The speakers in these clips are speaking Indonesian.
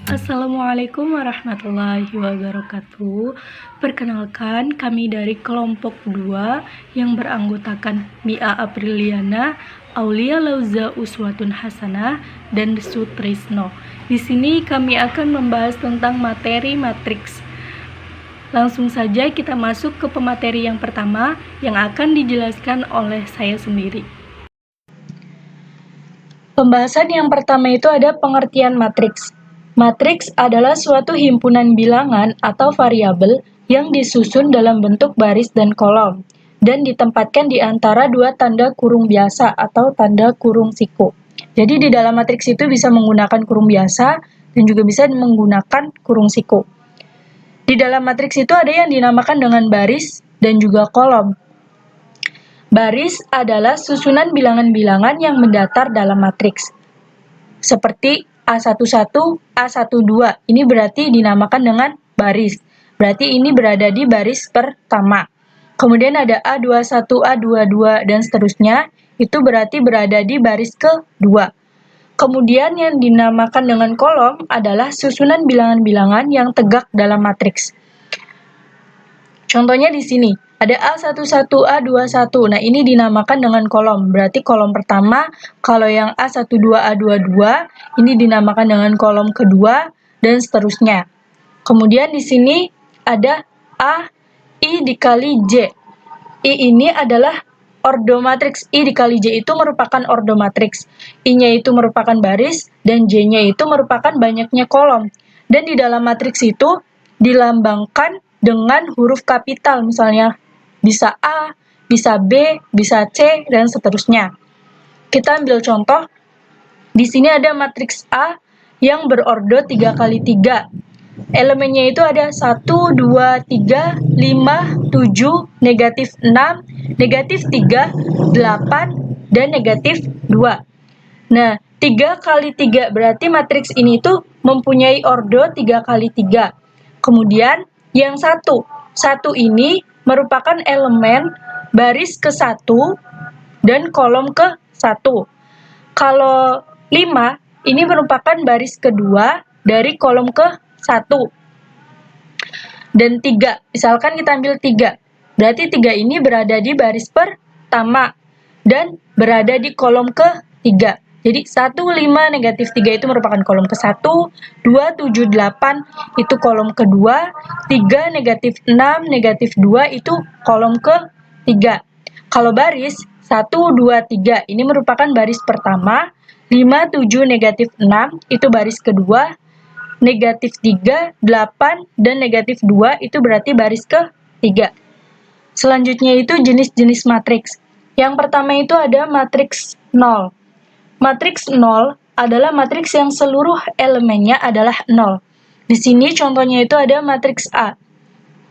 Assalamualaikum warahmatullahi wabarakatuh. Perkenalkan, kami dari kelompok 2 yang beranggotakan Mia Apriliana, Aulia Lauza Uswatun Hasanah, dan Sutrisno. Di sini kami akan membahas tentang materi matriks. Langsung saja kita masuk ke pemateri yang pertama yang akan dijelaskan oleh saya sendiri. Pembahasan yang pertama itu ada pengertian matriks. Matriks adalah suatu himpunan bilangan atau variabel yang disusun dalam bentuk baris dan kolom dan ditempatkan di antara dua tanda kurung biasa atau tanda kurung siku. Jadi di dalam matriks itu bisa menggunakan kurung biasa dan juga bisa menggunakan kurung siku. Di dalam matriks itu ada yang dinamakan dengan baris dan juga kolom. Baris adalah susunan bilangan-bilangan yang mendatar dalam matriks. Seperti A11, A12. Ini berarti dinamakan dengan baris. Berarti ini berada di baris pertama. Kemudian ada A21, A22, dan seterusnya. Itu berarti berada di baris kedua. Kemudian yang dinamakan dengan kolom adalah susunan bilangan-bilangan yang tegak dalam matriks. Contohnya di sini, ada A11, A21. Nah, ini dinamakan dengan kolom. Berarti kolom pertama, kalau yang A12, A22, ini dinamakan dengan kolom kedua, dan seterusnya. Kemudian di sini ada A, I dikali J. I ini adalah ordo matriks. I dikali J itu merupakan ordo matriks. I-nya itu merupakan baris, dan J-nya itu merupakan banyaknya kolom. Dan di dalam matriks itu dilambangkan dengan huruf kapital, misalnya bisa A, bisa B, bisa C, dan seterusnya. Kita ambil contoh, di sini ada matriks A yang berordo 3 kali 3. Elemennya itu ada 1, 2, 3, 5, 7, negatif 6, negatif 3, 8, dan negatif 2. Nah, 3 kali 3 berarti matriks ini tuh mempunyai ordo 3 kali 3. Kemudian yang 1 ini merupakan elemen baris ke-1 dan kolom ke-1. Kalau 5 ini merupakan baris kedua dari kolom ke-1. Dan 3, misalkan kita ambil 3. Berarti 3 ini berada di baris pertama dan berada di kolom ke-3. Jadi 1, 5, negatif 3 itu merupakan kolom ke-1, 2, 7, 8 itu kolom kedua, 3, negatif 6, negatif 2 itu kolom ke-3. Kalau baris, 1, 2, 3 ini merupakan baris pertama, 5, 7, negatif 6 itu baris kedua, negatif 3, 8, dan negatif 2 itu berarti baris ke-3. Selanjutnya itu jenis-jenis matriks. Yang pertama itu ada matriks 0. Matriks 0 adalah matriks yang seluruh elemennya adalah 0. Di sini contohnya itu ada matriks A.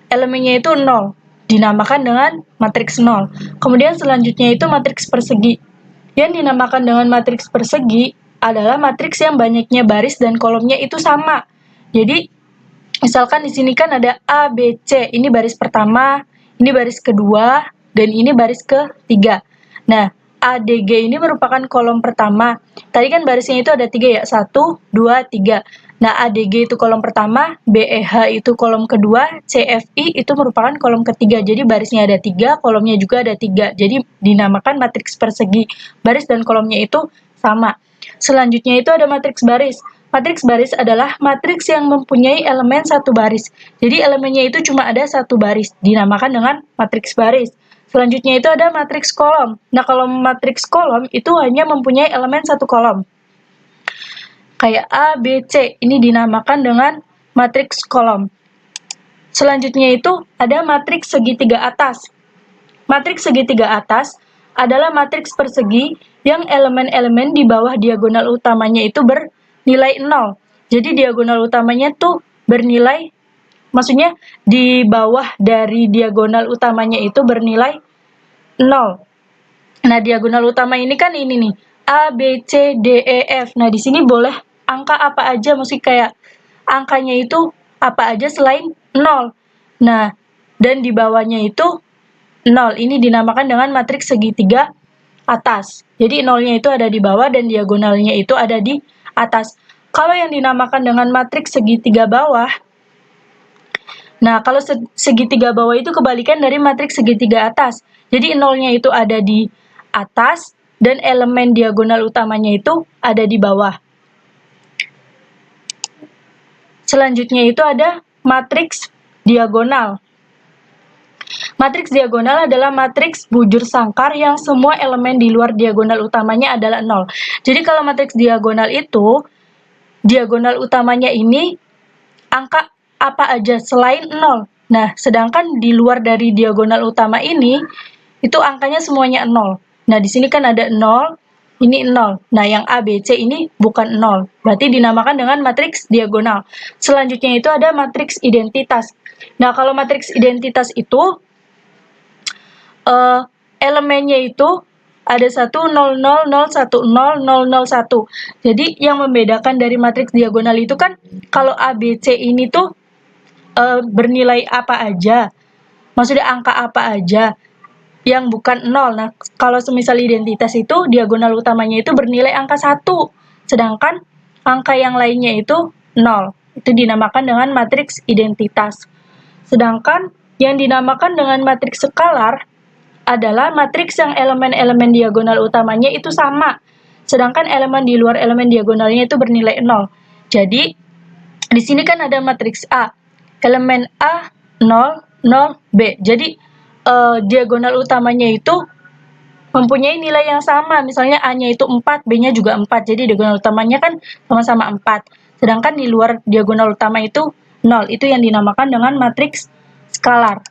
Elemennya itu 0, dinamakan dengan matriks 0. Kemudian selanjutnya itu matriks persegi. Yang dinamakan dengan matriks persegi adalah matriks yang banyaknya baris dan kolomnya itu sama. Jadi, misalkan di sini kan ada A, B, C. Ini baris pertama, ini baris kedua, dan ini baris ketiga. Nah, ADG ini merupakan kolom pertama. Tadi kan barisnya itu ada 3 ya, 1, 2, 3. Nah, ADG itu kolom pertama, BEH itu kolom kedua, CFI itu merupakan kolom ketiga. Jadi barisnya ada 3, kolomnya juga ada 3. Jadi dinamakan matriks persegi. Baris dan kolomnya itu sama. Selanjutnya itu ada matriks baris. Matriks baris adalah matriks yang mempunyai elemen satu baris. Jadi elemennya itu cuma ada satu baris, dinamakan dengan matriks baris. Selanjutnya itu ada matriks kolom. Nah, kalau matriks kolom itu hanya mempunyai elemen satu kolom. Kayak A, B, C, ini dinamakan dengan matriks kolom. Selanjutnya itu ada matriks segitiga atas. Matriks segitiga atas adalah matriks persegi yang elemen-elemen di bawah diagonal utamanya itu bernilai 0. Jadi diagonal utamanya tuh bernilai, maksudnya di bawah dari diagonal utamanya itu bernilai 0. Nah, diagonal utama ini kan ini nih, A, B, C, D, E, F. Nah, di sini boleh angka apa aja, maksudnya kayak angkanya itu apa aja selain 0. Nah, dan di bawahnya itu 0. Ini dinamakan dengan matriks segitiga atas. Jadi 0-nya itu ada di bawah dan diagonalnya itu ada di atas. Kalau yang dinamakan dengan matriks segitiga bawah, nah kalau segitiga bawah itu kebalikan dari matriks segitiga atas. Jadi nolnya itu ada di atas dan elemen diagonal utamanya itu ada di bawah. Selanjutnya itu ada matriks diagonal. Matriks diagonal adalah matriks bujur sangkar yang semua elemen di luar diagonal utamanya adalah 0. Jadi kalau matriks diagonal itu, diagonal utamanya ini angka apa aja selain 0. Nah, sedangkan di luar dari diagonal utama ini, itu angkanya semuanya 0. Nah, di sini kan ada 0, ini 0. Nah, yang A, B, C ini bukan 0. Berarti dinamakan dengan matriks diagonal. Selanjutnya itu ada matriks identitas. Nah, kalau matriks identitas itu, elemennya itu ada 1, 0, 0, 0, 1, 0, 0, 0, 1. Jadi, yang membedakan dari matriks diagonal itu kan, kalau A, B, C ini tuh bernilai apa aja. Maksudnya angka apa aja yang bukan 0. Nah, kalau semisal identitas itu, diagonal utamanya itu bernilai angka 1. Sedangkan angka yang lainnya itu 0. Itu dinamakan dengan matriks identitas. Sedangkan yang dinamakan dengan matriks skalar adalah matriks yang elemen-elemen diagonal utamanya itu sama. Sedangkan elemen di luar elemen diagonalnya itu bernilai 0. Jadi, di sini kan ada matriks A. Elemen A 0, 0, B. Jadi, diagonal utamanya itu mempunyai nilai yang sama. Misalnya A-nya itu 4, B-nya juga 4. Jadi diagonal utamanya kan sama-sama 4. Sedangkan di luar diagonal utama itu 0. Itu yang dinamakan dengan matriks skalar.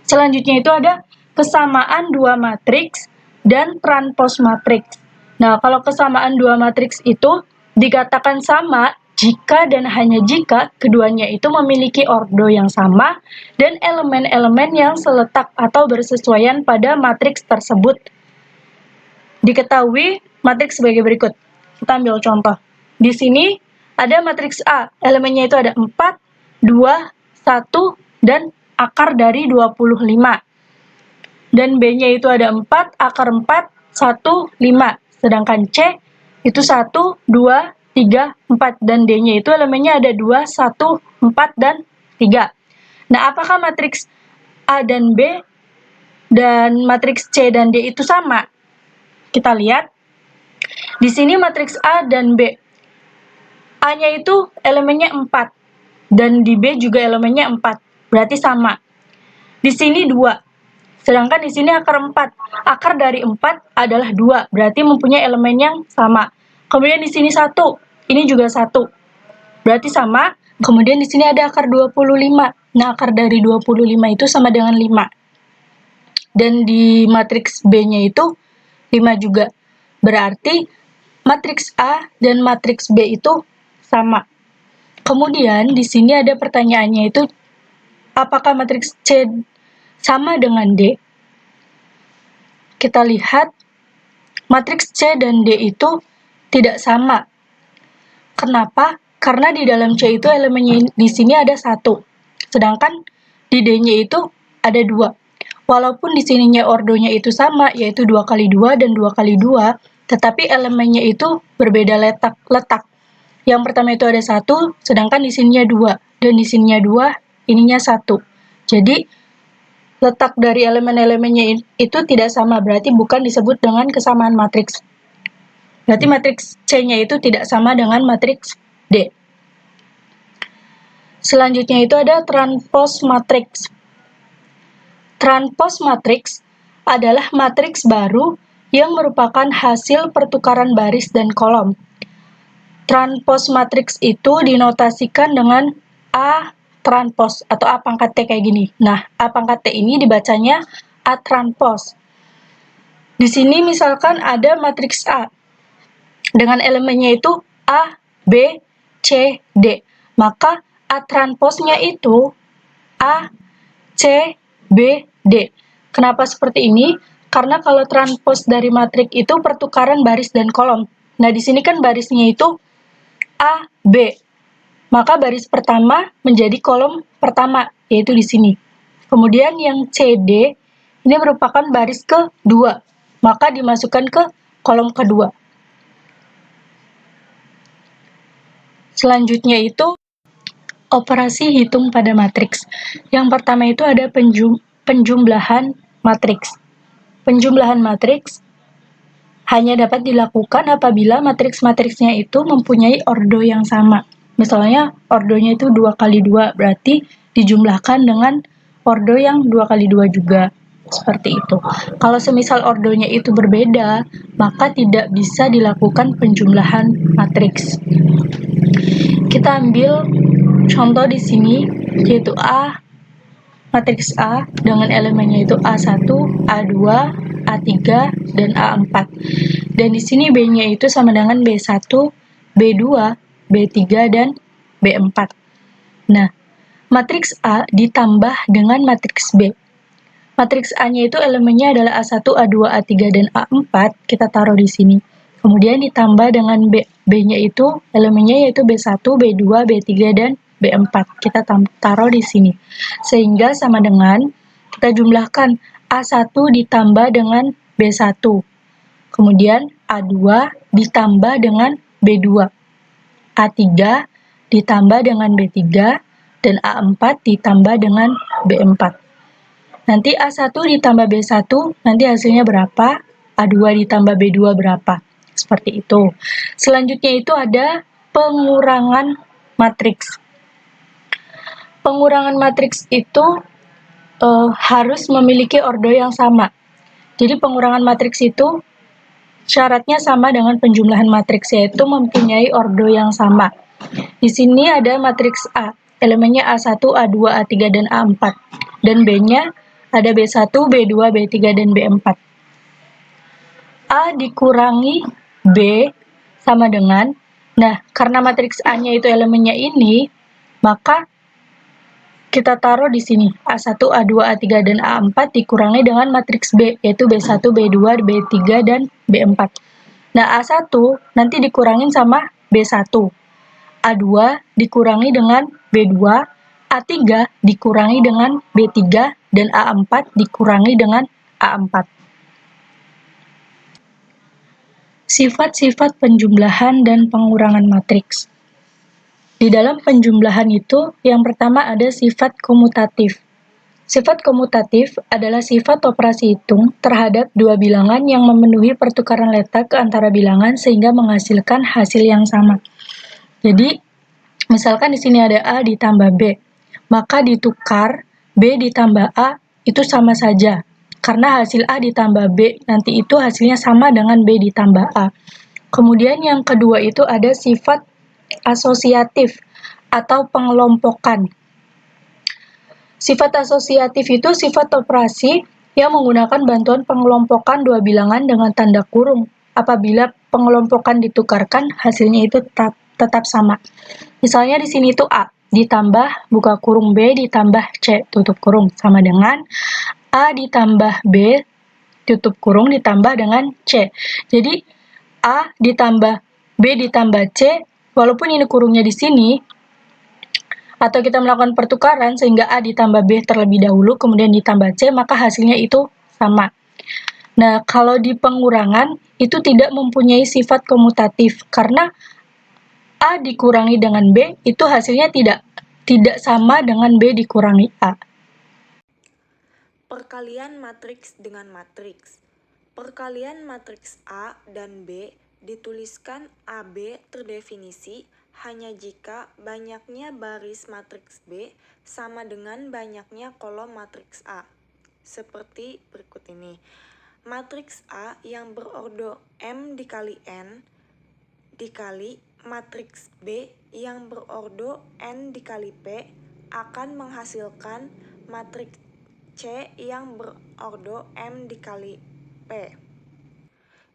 Selanjutnya itu ada kesamaan dua matriks dan transpos matriks. Nah, kalau kesamaan dua matriks itu dikatakan sama jika dan hanya jika keduanya itu memiliki ordo yang sama dan elemen-elemen yang seletak atau bersesuaian pada matriks tersebut. Diketahui matriks sebagai berikut. Kita ambil contoh. Di sini ada matriks A, elemennya itu ada 4, 2, 1, dan akar dari 25. Dan B-nya itu ada 4, akar 4, 1, 5. Sedangkan C itu 1, 2, 3, 4. Dan D-nya itu elemennya ada 2, 1, 4, dan 3. Nah, apakah matriks A dan B dan matriks C dan D itu sama? Kita lihat. Di sini matriks A dan B. A-nya itu elemennya 4. Dan di B juga elemennya 4. Berarti sama. Di sini 2. Sedangkan di sini akar 4. Akar dari 4 adalah 2. Berarti mempunyai elemen yang sama. Kemudian di sini 1. Ini juga 1. Berarti sama. Kemudian di sini ada akar 25. Nah, akar dari 25 itu sama dengan 5. Dan di matriks B-nya itu 5 juga. Berarti matriks A dan matriks B itu sama. Kemudian di sini ada pertanyaannya itu, apakah matriks C sama dengan D? Kita lihat, matriks C dan D itu tidak sama. Kenapa? Karena di dalam C itu elemennya di sini ada 1. Sedangkan di D-nya itu ada 2. Walaupun di sininya ordonya itu sama, yaitu 2 kali 2 dan 2 kali 2, tetapi elemennya itu berbeda letak. Yang pertama itu ada 1, sedangkan di sininya 2. Dan di sininya 2, ininya 1. Jadi, letak dari elemen-elemennya itu tidak sama, berarti bukan disebut dengan kesamaan matriks. Berarti matriks C-nya itu tidak sama dengan matriks D. Selanjutnya itu ada transpos matriks. Transpos matriks adalah matriks baru yang merupakan hasil pertukaran baris dan kolom. Transpos matriks itu dinotasikan dengan A transpos atau A pangkat T kayak gini. Nah, A pangkat T ini dibacanya A transpos. Di sini misalkan ada matriks A dengan elemennya itu A, B, C, D. Maka A transposnya itu A, C, B, D. Kenapa seperti ini? Karena kalau transpos dari matriks itu pertukaran baris dan kolom. Nah, di sini kan barisnya itu A, B. Maka baris pertama menjadi kolom pertama, yaitu di sini. Kemudian yang CD ini merupakan baris kedua, maka dimasukkan ke kolom kedua. Selanjutnya itu operasi hitung pada matriks. Yang pertama itu ada penjumlahan matriks. Penjumlahan matriks hanya dapat dilakukan apabila matriks-matriksnya itu mempunyai ordo yang sama. Misalnya ordonya itu 2 kali 2, berarti dijumlahkan dengan ordo yang 2 kali 2 juga. Seperti itu. Kalau semisal ordonya itu berbeda, maka tidak bisa dilakukan penjumlahan matriks. Kita ambil contoh di sini, yaitu matriks A dengan elemennya itu A1, A2, A3, dan A4. Dan di sini B-nya itu sama dengan B1, B2, B3, dan B4. Nah, matriks A ditambah dengan matriks B. Matriks A-nya itu elemennya adalah A1, A2, A3, dan A4. Kita taruh di sini. Kemudian ditambah dengan B-nya itu elemennya yaitu B1, B2, B3, dan B4. Kita taruh di sini. Sehingga sama dengan kita jumlahkan A1 ditambah dengan B1. Kemudian A2 ditambah dengan B2. A3 ditambah dengan B3 dan A4 ditambah dengan B4. Nanti A1 ditambah B1 nanti hasilnya berapa? A2 ditambah B2 berapa? Seperti itu. Selanjutnya itu ada pengurangan matriks. Pengurangan matriks itu harus memiliki ordo yang sama. Jadi pengurangan matriks itu syaratnya sama dengan penjumlahan matriks, yaitu mempunyai ordo yang sama. Di sini ada matriks A, elemennya A1, A2, A3, dan A4. Dan B-nya ada B1, B2, B3, dan B4. A dikurangi B sama dengan, karena matriks A-nya itu elemennya ini, maka kita taruh di sini, A1, A2, A3, dan A4 dikurangi dengan matriks B, yaitu B1, B2, B3, dan B4. Nah, A1 nanti dikurangin sama B1. A2 dikurangi dengan B2, A3 dikurangi dengan B3, dan A4 dikurangi dengan A4. Sifat-sifat penjumlahan dan pengurangan matriks. Di dalam penjumlahan itu, yang pertama ada sifat komutatif. Sifat komutatif adalah sifat operasi hitung terhadap dua bilangan yang memenuhi pertukaran letak ke antara bilangan sehingga menghasilkan hasil yang sama. Jadi, misalkan di sini ada A ditambah B, maka ditukar B ditambah A itu sama saja. Karena hasil A ditambah B nanti itu hasilnya sama dengan B ditambah A. Kemudian yang kedua itu ada sifat asosiatif atau pengelompokan. Sifat asosiatif itu sifat operasi yang menggunakan bantuan pengelompokan dua bilangan dengan tanda kurung. Apabila pengelompokan ditukarkan, hasilnya itu tetap sama. Misalnya di sini itu A ditambah buka kurung B ditambah C tutup kurung sama dengan A ditambah B tutup kurung ditambah dengan C. Jadi A ditambah B ditambah C, walaupun ini kurungnya di sini, atau kita melakukan pertukaran sehingga A ditambah B terlebih dahulu, kemudian ditambah C, maka hasilnya itu sama. Nah, kalau di pengurangan, itu tidak mempunyai sifat komutatif, karena A dikurangi dengan B, itu hasilnya tidak sama dengan B dikurangi A. Perkalian matriks dengan matriks. Perkalian matriks A dan B dituliskan AB terdefinisi hanya jika banyaknya baris matriks B sama dengan banyaknya kolom matriks A. Seperti berikut ini. Matriks A yang berordo M dikali N dikali matriks B yang berordo N dikali P akan menghasilkan matriks C yang berordo M dikali P.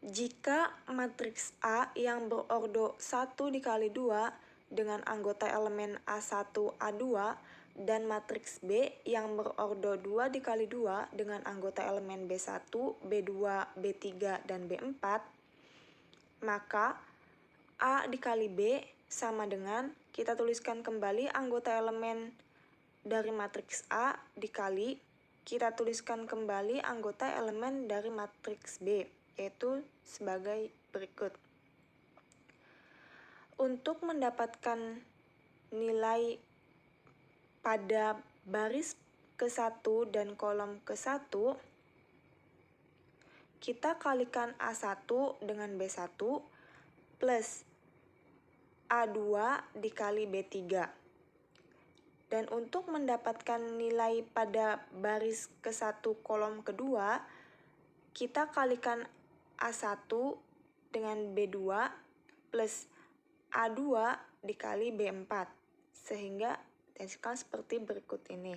Jika matriks A yang berordo 1 dikali 2 dengan anggota elemen A1, A2 dan matriks B yang berordo 2 dikali 2 dengan anggota elemen B1, B2, B3, dan B4, maka A dikali B sama dengan, kita tuliskan kembali anggota elemen dari matriks A dikali, kita tuliskan kembali anggota elemen dari matriks B, yaitu sebagai berikut. Untuk mendapatkan nilai pada baris ke-1 dan kolom ke-1, kita kalikan A1 dengan B1 plus A2 dikali B3. Dan untuk mendapatkan nilai pada baris ke-1 kolom kedua, kita kalikan A1 dengan B2 plus A2 dikali B4, sehingga dihasilkan seperti berikut ini.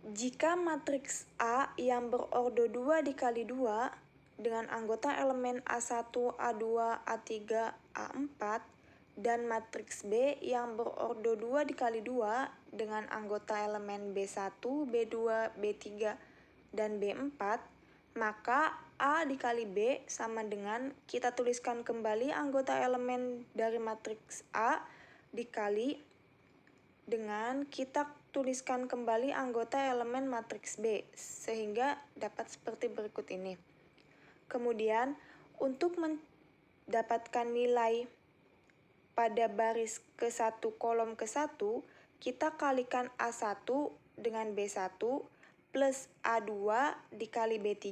Jika matriks A yang berordo 2 dikali 2 dengan anggota elemen A1, A2, A3, A4, dan matriks B yang berordo 2 dikali 2 dengan anggota elemen B1, B2, B3, dan B4, maka A dikali B sama dengan kita tuliskan kembali anggota elemen dari matriks A dikali dengan kita tuliskan kembali anggota elemen matriks B, sehingga dapat seperti berikut ini. Kemudian, untuk mendapatkan nilai pada baris ke-1 kolom ke-1, kita kalikan A1 dengan B1 plus A2 dikali B3.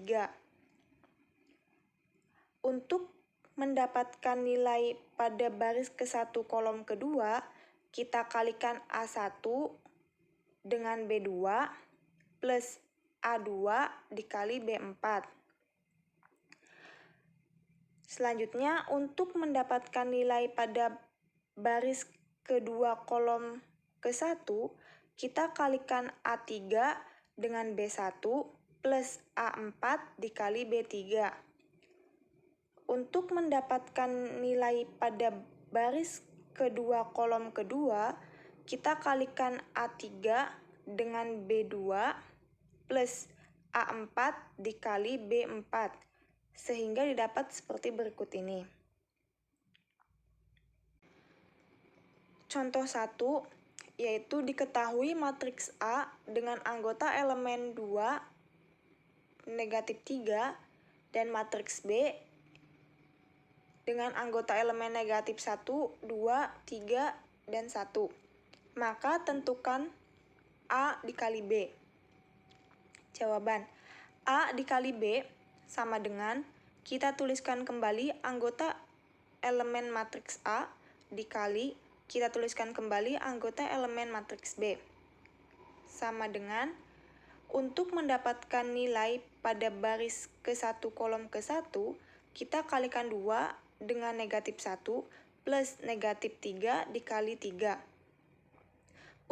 Untuk mendapatkan nilai pada baris ke-1 kolom kedua, kita kalikan A1 dengan B2 plus A2 dikali B4. Selanjutnya, untuk mendapatkan nilai pada baris kedua kolom ke-1, kita kalikan A3 dengan B1 plus A4 dikali B3. Untuk mendapatkan nilai pada baris kedua kolom kedua, kita kalikan A3 dengan B2 plus A4 dikali B4, sehingga didapat seperti berikut ini. Contoh 1, yaitu diketahui matriks A dengan anggota elemen 2, negatif 3, dan matriks B dengan anggota elemen negatif 1, 2, 3, dan 1. Maka tentukan A dikali B. Jawaban, A dikali B sama dengan kita tuliskan kembali anggota elemen matriks A dikali kita tuliskan kembali anggota elemen matriks B. Sama dengan untuk mendapatkan nilai pada baris ke-1 kolom ke-1, kita kalikan 2 dengan negatif 1 plus negatif 3 dikali 3.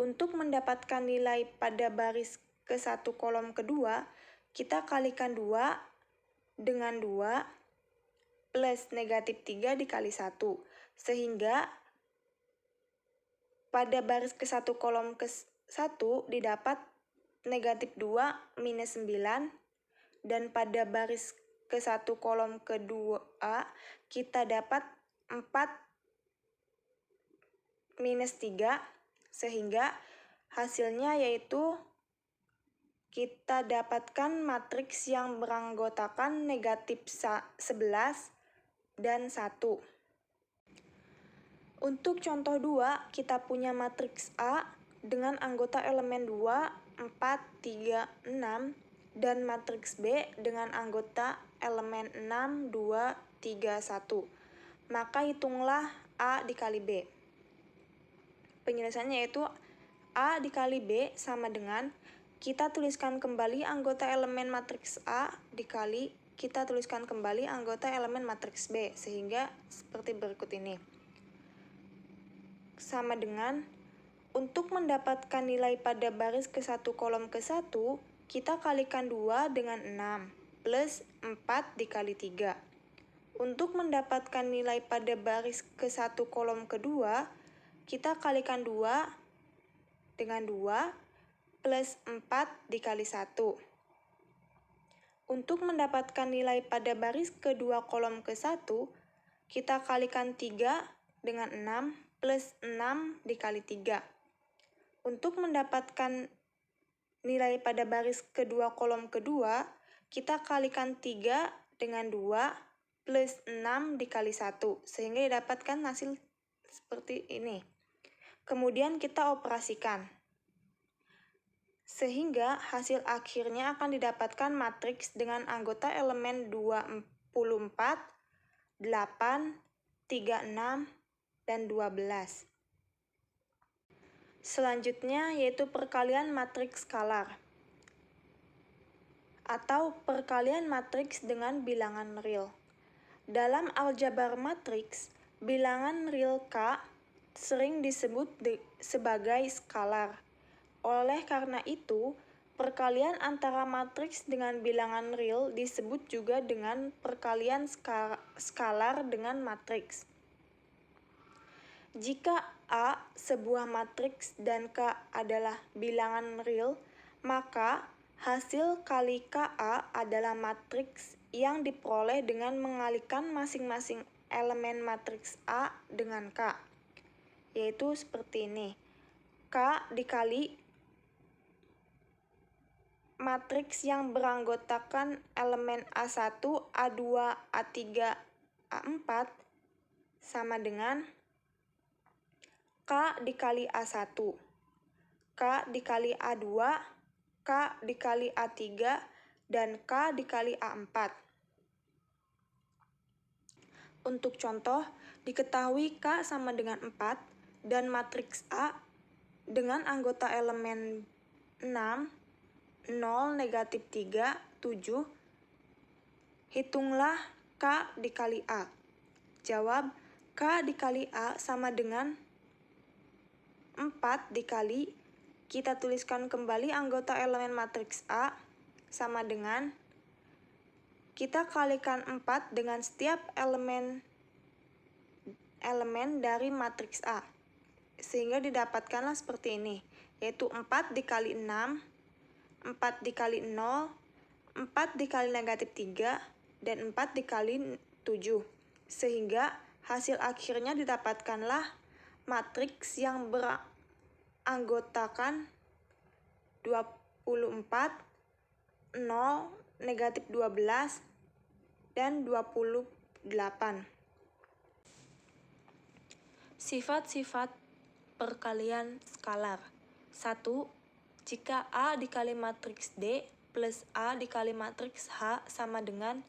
Untuk mendapatkan nilai pada baris ke-1 kolom kedua, kita kalikan 2 dengan 2 plus negatif 3 dikali 1. Sehingga pada baris ke-1 kolom ke-1 didapat negatif 2 minus 9, dan pada baris ke-1 kolom kedua kita dapat 4 minus 3, sehingga hasilnya yaitu kita dapatkan matriks yang beranggotakan negatif 11 dan 1. Untuk contoh 2, kita punya matriks A dengan anggota elemen 2, 4, 3, 6, dan matriks B dengan anggota elemen 6, 2, 3, 1. Maka hitunglah A dikali B. Penyelesaiannya yaitu A dikali B sama dengan kita tuliskan kembali anggota elemen matriks A dikali kita tuliskan kembali anggota elemen matriks B, sehingga seperti berikut ini. Sama dengan untuk mendapatkan nilai pada baris ke-1 kolom ke-1, kita kalikan 2 dengan 6 plus 4 dikali 3. Untuk mendapatkan nilai pada baris ke-1 kolom kedua, kita kalikan 2 dengan 2 plus 4 dikali 1. Untuk mendapatkan nilai pada baris kedua kolom ke-1, kita kalikan 3 dengan 6 plus 6 dikali 3. Untuk mendapatkan nilai pada baris kedua kolom kedua, kita kalikan 3 dengan 2 plus 6 dikali 1, sehingga didapatkan hasil seperti ini. Kemudian kita operasikan, sehingga hasil akhirnya akan didapatkan matriks dengan anggota elemen 24, 8, 36, dan 12. Selanjutnya yaitu perkalian matriks skalar atau perkalian matriks dengan bilangan real. Dalam aljabar matriks, bilangan real K sering disebut sebagai skalar. Oleh karena itu, perkalian antara matriks dengan bilangan real disebut juga dengan perkalian skalar dengan matriks. Jika A sebuah matriks dan K adalah bilangan real, maka hasil kali KA adalah matriks yang diperoleh dengan mengalikan masing-masing elemen matriks A dengan K, yaitu seperti ini. K dikali matriks yang beranggotakan elemen A1, A2, A3, A4 sama dengan K dikali A1, K dikali A2, K dikali A3, dan K dikali A4. Untuk contoh, diketahui K sama dengan 4 dan matriks A dengan anggota elemen 6, 0, negatif 3, 7. Hitunglah K dikali A. Jawab, K dikali A sama dengan 4 dikali, kita tuliskan kembali anggota elemen matriks A sama dengan, kita kalikan 4 dengan setiap elemen dari matriks A, sehingga didapatkanlah seperti ini, yaitu 4 dikali 6, 4 dikali 0, 4 dikali negatif 3, dan 4 dikali 7, sehingga hasil akhirnya didapatkanlah matriks yang beranggotakan 24, 0, negatif 12, dan 28. Sifat-sifat perkalian skalar. 1. Jika A dikali matriks D plus A dikali matriks H sama dengan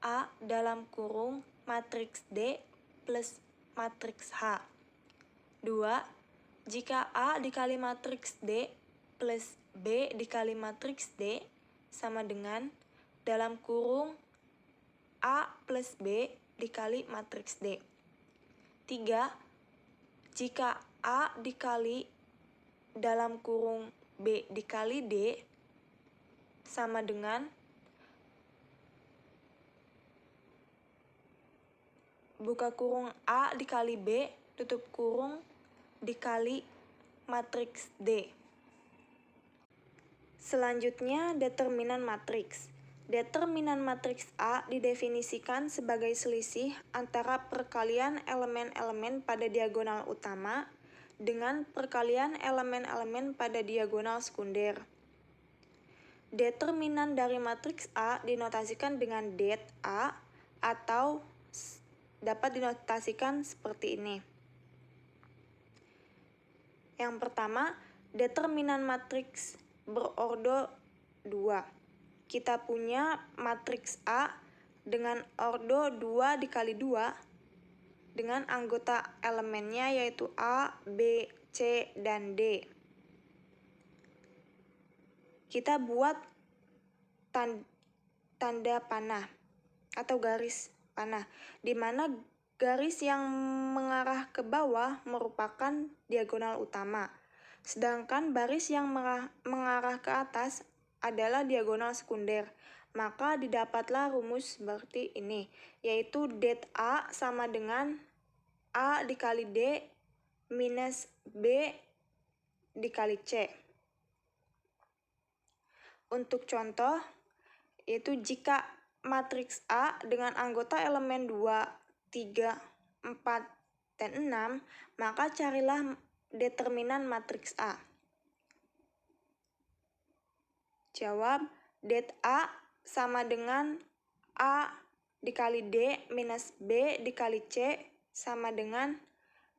A dalam kurung matriks D plus matriks H. 2. Jika A dikali matriks D plus B dikali matriks D sama dengan dalam kurung A plus B dikali matriks D. 3. Jika A dikali dalam kurung B dikali D sama dengan buka kurung A dikali B tutup kurung dikali matriks D. Selanjutnya, determinan matriks. Determinan matriks A didefinisikan sebagai selisih antara perkalian elemen-elemen pada diagonal utama dengan perkalian elemen-elemen pada diagonal sekunder. Determinan dari matriks A dinotasikan dengan det A atau dapat dinotasikan seperti ini. Yang pertama, determinan matriks berordo 2. Kita punya matriks A dengan ordo 2 dikali 2 dengan anggota elemennya yaitu A, B, C, dan D. Kita buat tanda panah atau garis panah, di mana garis yang mengarah ke bawah merupakan diagonal utama, sedangkan baris yang mengarah ke atas adalah diagonal sekunder. Maka didapatlah rumus seperti ini, yaitu det A sama dengan A dikali D minus B dikali C. Untuk contoh, yaitu jika matriks A dengan anggota elemen 2, 3, 4, dan 6, maka carilah determinan matriks A. Jawab, det A sama dengan A dikali D minus B dikali C sama dengan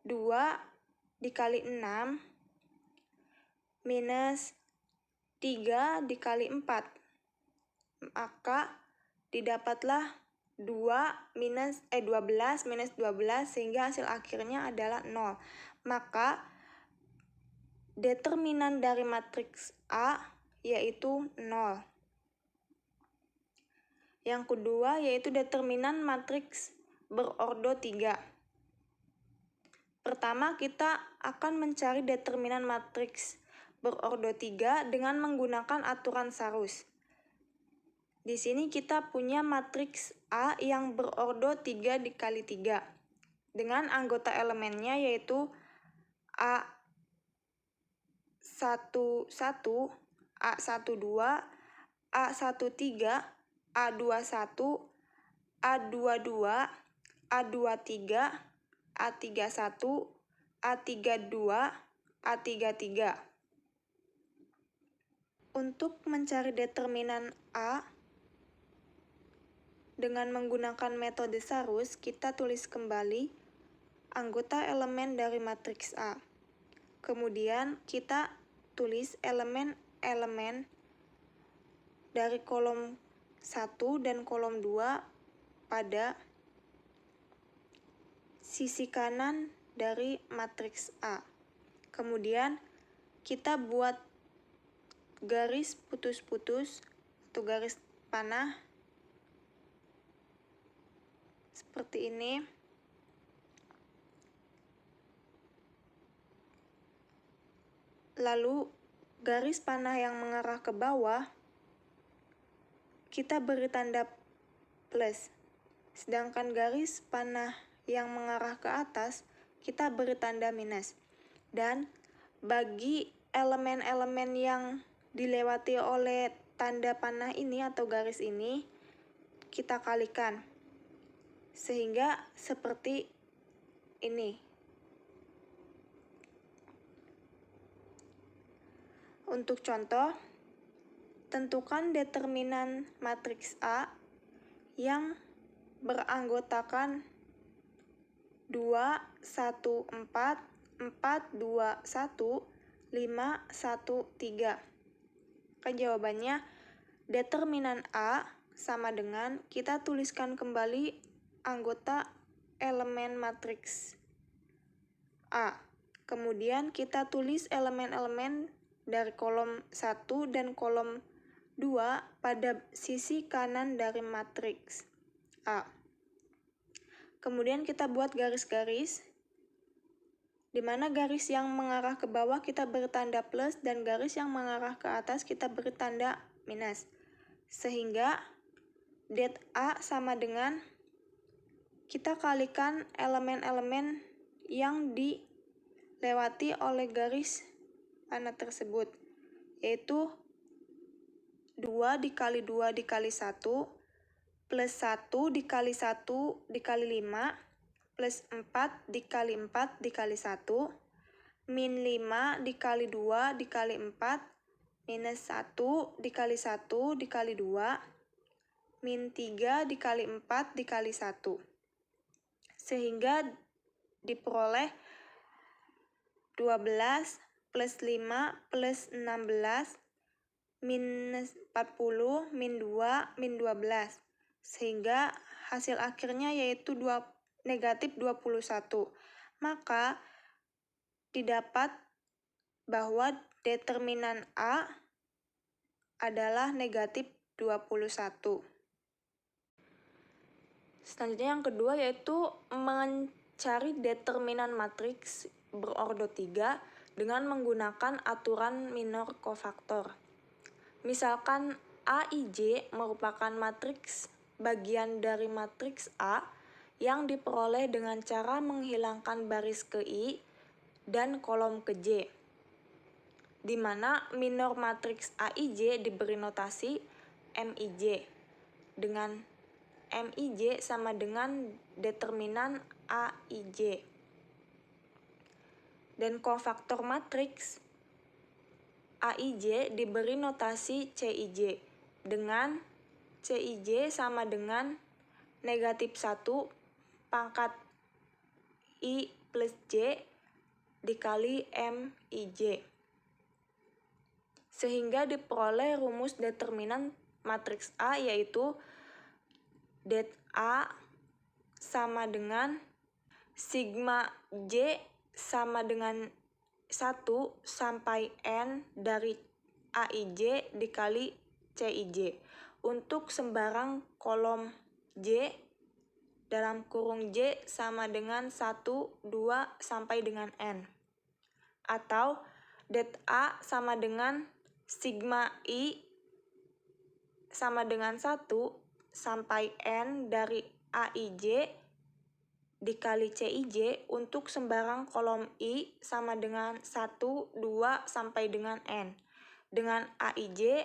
2 dikali 6 minus 3 dikali 4. Maka didapatlah 12 minus 12 sehingga hasil akhirnya adalah 0. Maka determinan dari matriks A yaitu 0. Yang kedua yaitu determinan matriks berordo 3. Pertama kita akan mencari determinan matriks berordo 3 dengan menggunakan aturan Sarus. Di sini kita punya matriks A yang berordo 3 dikali 3 dengan anggota elemennya yaitu A11, A12, A13, A21, A22, A23, A31, A32, A33. Untuk mencari determinan A dengan menggunakan metode Sarus, kita tulis kembali anggota elemen dari matriks A. Kemudian kita tulis elemen-elemen dari kolom 1 dan kolom 2 pada sisi kanan dari matriks A. Kemudian kita buat garis putus-putus atau garis panah seperti ini. Lalu garis panah yang mengarah ke bawah kita beri tanda plus. Sedangkan garis panah yang mengarah ke atas kita beri tanda minus. Dan bagi elemen-elemen yang dilewati oleh tanda panah ini atau garis ini kita kalikan. Sehingga seperti ini. Untuk contoh, tentukan determinan matriks A yang beranggotakan 2, 1, 4, 4, 2, 1, 5, 1, 3. Jawabannya, determinan A sama dengan kita tuliskan kembali anggota elemen matriks A. Kemudian kita tulis elemen-elemen dari kolom 1 dan kolom 2 pada sisi kanan dari matriks A. Kemudian kita buat garis-garis, di mana garis yang mengarah ke bawah kita beri tanda plus dan garis yang mengarah ke atas kita beri tanda minus. Sehingga det A sama dengan kita kalikan elemen-elemen yang dilewati oleh garis panah tersebut, yaitu 2 dikali 2 dikali 1 plus 1 dikali 1 dikali 5 plus 4 dikali 4 dikali 1 min 5 dikali 2 dikali 4 minus 1 dikali 1 dikali 2 min 3 dikali 4 dikali 1. Sehingga diperoleh 12 plus 5 plus 16 minus 40 min 2 min 12. Sehingga hasil akhirnya yaitu negatif 21. Maka didapat bahwa determinan A adalah negatif 21. Selanjutnya yang kedua yaitu mencari determinan matriks berordo 3 dengan menggunakan aturan minor kofaktor. Misalkan AIJ merupakan matriks bagian dari matriks A yang diperoleh dengan cara menghilangkan baris ke I dan kolom ke J, di mana minor matriks AIJ diberi notasi MIJ, dengan MIJ sama dengan determinan AIJ. Dan kofaktor matriks AIJ diberi notasi CIJ, dengan CIJ sama dengan negatif 1 pangkat I plus J dikali MIJ. Sehingga diperoleh rumus determinan matriks A, yaitu det A sama dengan sigma J sama dengan 1 sampai N dari AIJ dikali CIJ untuk sembarang kolom J dalam kurung J sama dengan 1, 2, sampai dengan N. Atau det A sama dengan sigma I sama dengan 1 sampai N dari AIJ dikali CIJ untuk sembarang kolom I sama dengan 1, 2, sampai dengan N. Dengan AIJ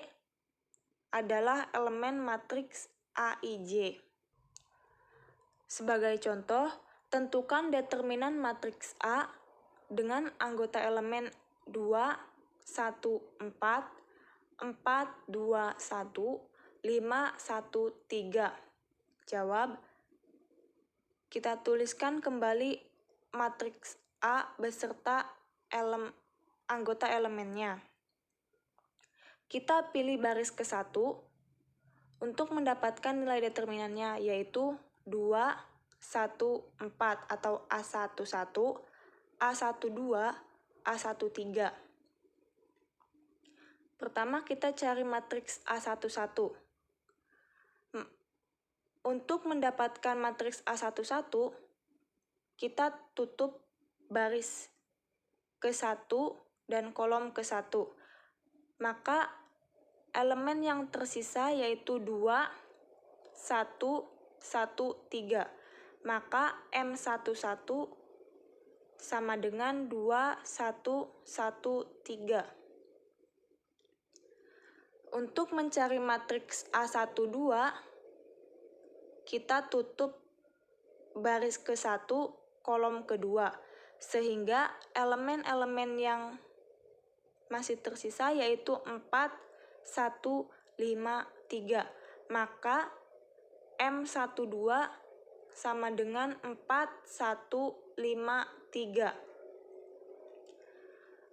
adalah elemen matriks AIJ. Sebagai contoh, tentukan determinan matriks A dengan anggota elemen 2, 1, 4, 4, 2, 1, 5, 1, 3. Jawab. Kita tuliskan kembali matriks A beserta anggota elemennya. Kita pilih baris ke-1 untuk mendapatkan nilai determinannya, yaitu 2, 1, 4 atau A11, A12, A13. Pertama kita cari matriks A11. Untuk mendapatkan matriks A11, kita tutup baris ke-1 dan kolom ke-1. Maka elemen yang tersisa yaitu 2, 1, 1, 3. Maka M11 sama dengan 2, 1, 1, 3. Untuk mencari matriks A12, kita tutup baris ke-1, kolom kedua, sehingga elemen-elemen yang masih tersisa yaitu 4, 1, 5, 3. Maka M12 sama dengan 4, 1, 5, 3.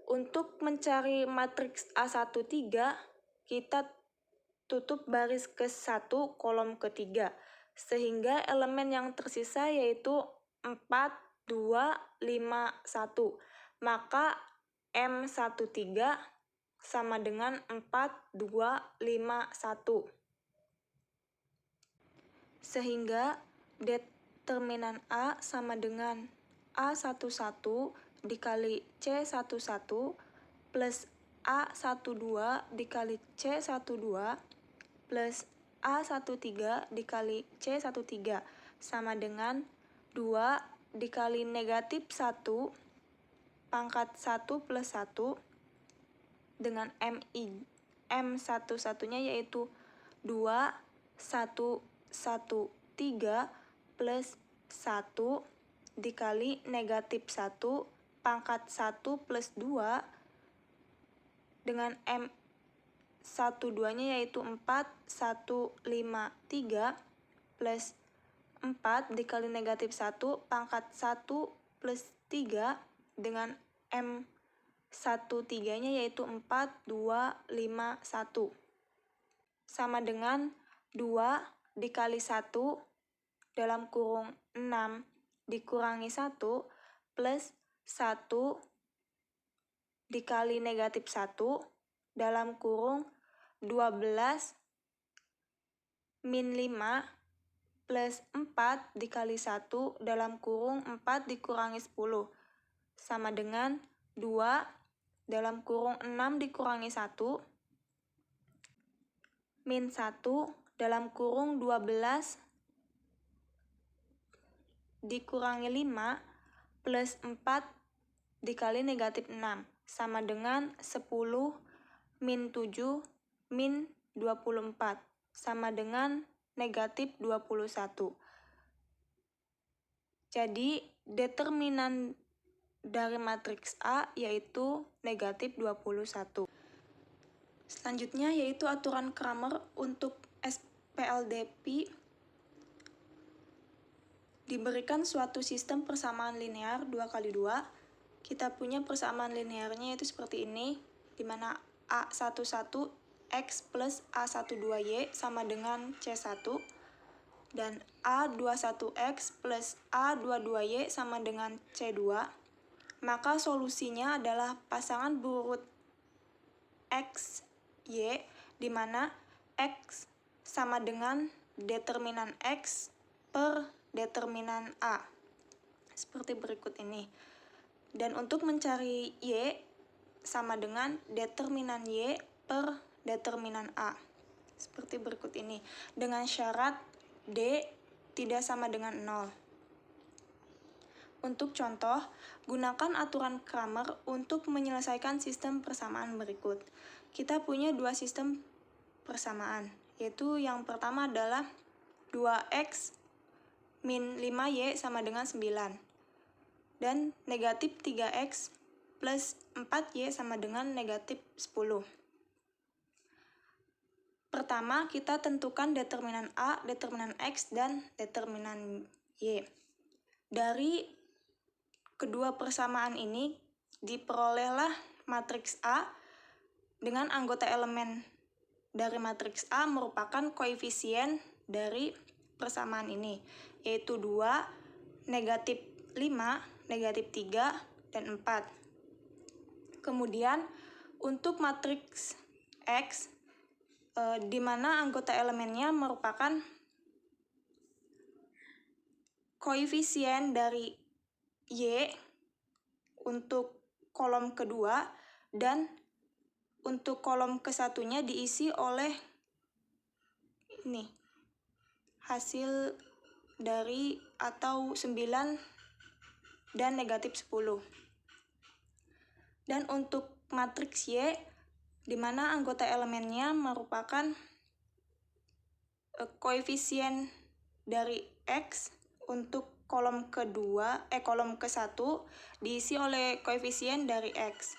Untuk mencari matriks A13, kita tutup baris ke-1, kolom ketiga, sehingga elemen yang tersisa yaitu 4, 2, 5, 1. Maka M13 sama dengan 4, 2, 5, 1. Sehingga determinan A sama dengan A11 dikali C11 plus A12 dikali C12 plus A13 dikali C13 sama dengan 2 dikali negatif 1 pangkat 1 plus 1 dengan M11-nya yaitu 2, 1, 1, 3 plus 1 dikali negatif 1 pangkat 1 plus 2 dengan M12-nya yaitu 4, 1, 5, 3 plus 4 dikali negatif 1 pangkat 1 plus 3 dengan M13-nya yaitu 4, 2, 5, 1 sama dengan 2 dikali 1 dalam kurung 6 dikurangi 1 plus 1 dikali negatif 1 dalam kurung 12 min 5 plus 4 dikali 1 dalam kurung 4 dikurangi 10 sama dengan 2 dalam kurung 6 dikurangi 1 min 1 dalam kurung 12 dikurangi 5 plus 4 dikali negatif 6 sama dengan 10 min 7 min 24 sama dengan negatif 21. Jadi determinan dari matriks A yaitu negatif 21. Selanjutnya yaitu aturan Cramer untuk SPLDP diberikan suatu sistem persamaan linear 2 kali 2, kita punya persamaan linearnya yaitu seperti ini, di mana A11X plus A12Y sama dengan C1, dan A21X plus A22Y sama dengan C2, maka solusinya adalah pasangan berurut X, Y, di mana X sama dengan determinan X per determinan A. Seperti berikut ini. Dan untuk mencari Y sama dengan determinan Y per determinan A. Seperti berikut ini. Dengan syarat D tidak sama dengan 0. Untuk contoh, gunakan aturan Cramer untuk menyelesaikan sistem persamaan berikut. Kita punya dua sistem persamaan, yaitu yang pertama adalah 2x min 5y sama dengan 9, dan negatif 3x plus 4y sama dengan negatif 10. Pertama, kita tentukan determinan A, determinan X, dan determinan Y. Dari kedua persamaan ini, diperolehlah matriks A dengan anggota elemen dari matriks A merupakan koefisien dari persamaan ini, yaitu 2, negatif 5, negatif 3, dan 4. Kemudian, untuk matriks X, di mana anggota elemennya merupakan koefisien dari Y untuk kolom kedua, dan untuk kolom kesatunya diisi oleh ini, hasil dari atau 9 dan negatif 10. Dan untuk matriks Y, di mana anggota elemennya merupakan koefisien dari X untuk kolom ke-1 diisi oleh koefisien dari X.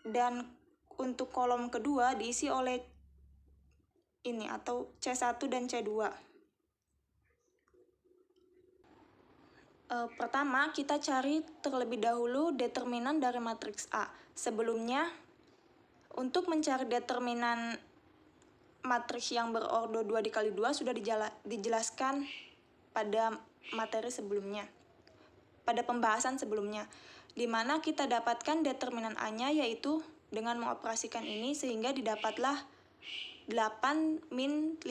Dan untuk kolom kedua diisi oleh ini atau C1 dan C2. Pertama, kita cari terlebih dahulu determinan dari matriks A. Sebelumnya, untuk mencari determinan matriks yang berordo 2 dikali 2 sudah dijelaskan pada materi sebelumnya, pada pembahasan sebelumnya, di mana kita dapatkan determinan A-nya yaitu dengan mengoperasikan ini sehingga didapatlah 8 min 15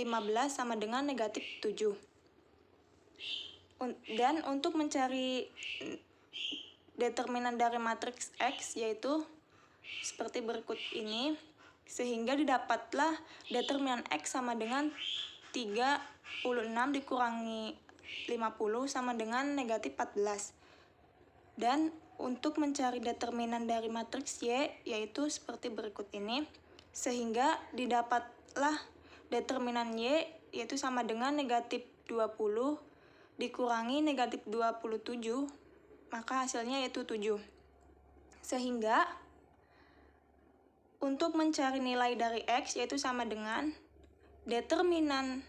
sama dengan negatif 7. Dan untuk mencari determinan dari matriks X yaitu seperti berikut ini, sehingga didapatlah determinan X sama dengan 36 dikurangi 50 sama dengan negatif 14. Dan untuk mencari determinan dari matriks Y yaitu seperti berikut ini, sehingga didapatlah determinan Y yaitu sama dengan negatif 20 dikurangi negatif 27, maka hasilnya yaitu 7. Sehingga untuk mencari nilai dari X yaitu sama dengan determinan